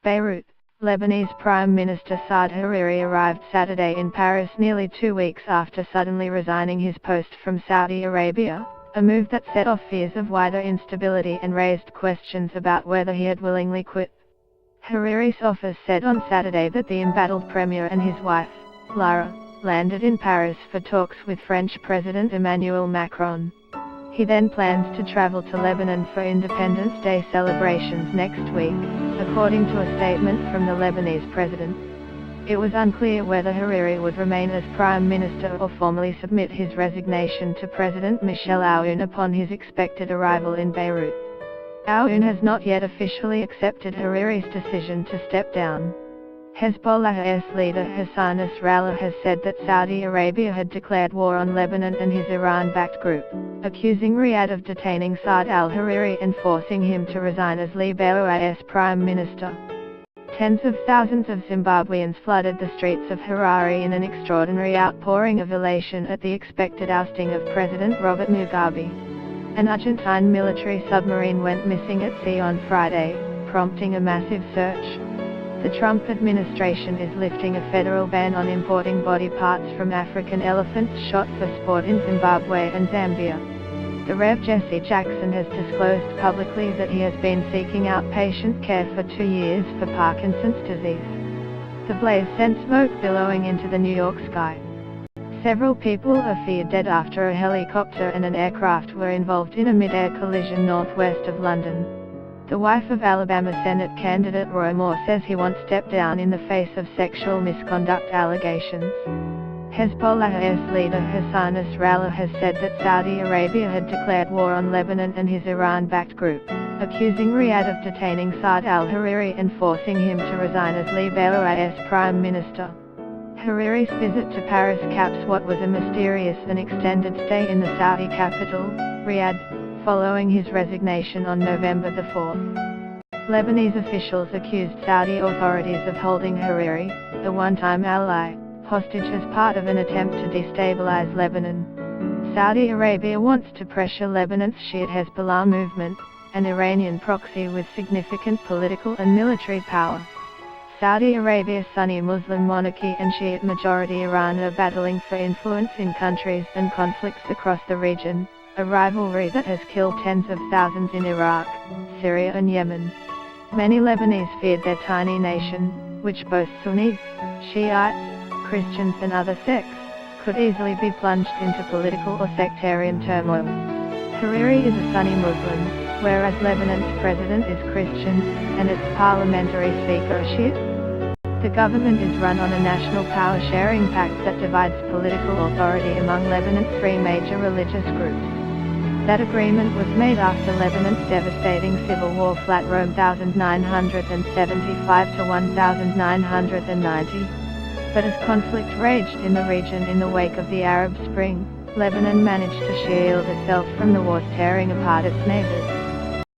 Beirut, Lebanese Prime Minister Saad Hariri arrived Saturday in Paris nearly 2 weeks after suddenly resigning his post from Saudi Arabia, a move that set off fears of wider instability and raised questions about whether he had willingly quit. Hariri's office said on Saturday that the embattled premier and his wife, Lara, landed in Paris for talks with French President Emmanuel Macron. He then plans to travel to Lebanon for Independence Day celebrations next week, according to a statement from the Lebanese president. It was unclear whether Hariri would remain as prime minister or formally submit his resignation to President Michel Aoun upon his expected arrival in Beirut. Aoun has not yet officially accepted Hariri's decision to step down. Hezbollah's leader Hassan Nasrallah has said that Saudi Arabia had declared war on Lebanon and his Iran-backed group, accusing Riyadh of detaining Saad al-Hariri and forcing him to resign as Lebanon's prime minister. Tens of thousands of Zimbabweans flooded the streets of Harare in an extraordinary outpouring of elation at the expected ousting of President Robert Mugabe. An Argentine military submarine went missing at sea on Friday, prompting a massive search. The Trump administration is lifting a federal ban on importing body parts from African elephants shot for sport in Zimbabwe and Zambia. The Rev. Jesse Jackson has disclosed publicly that he has been seeking outpatient care for 2 years for Parkinson's disease. The blaze sent smoke billowing into the New York sky. Several people are feared dead after a helicopter and an aircraft were involved in a mid-air collision northwest of London. The wife of Alabama Senate candidate Roy Moore says he won't step down in the face of sexual misconduct allegations. Hezbollah's leader Hassan Nasrallah has said that Saudi Arabia had declared war on Lebanon and his Iran-backed group, accusing Riyadh of detaining Saad al-Hariri and forcing him to resign as Lebanon's prime minister. Hariri's visit to Paris caps what was a mysterious and extended stay in the Saudi capital, Riyadh, following his resignation on November 4. Lebanese officials accused Saudi authorities of holding Hariri, a one-time ally, hostage as part of an attempt to destabilize Lebanon. Saudi Arabia wants to pressure Lebanon's Shiite Hezbollah movement, an Iranian proxy with significant political and military power. Saudi Arabia's Sunni Muslim monarchy and Shiite majority Iran are battling for influence in countries and conflicts across the region, a rivalry that has killed tens of thousands in Iraq, Syria and Yemen. Many Lebanese feared their tiny nation, which boasts Sunnis, Shiites, Christians and other sects, could easily be plunged into political or sectarian turmoil. Hariri is a Sunni Muslim, whereas Lebanon's president is Christian, and its parliamentary speaker a Shiite. The government is run on a national power-sharing pact that divides political authority among Lebanon's 3 major religious groups. That agreement was made after Lebanon's devastating civil war flat Rome 1975 to 1990. But as conflict raged in the region in the wake of the Arab Spring, Lebanon managed to shield itself from the wars tearing apart its neighbors.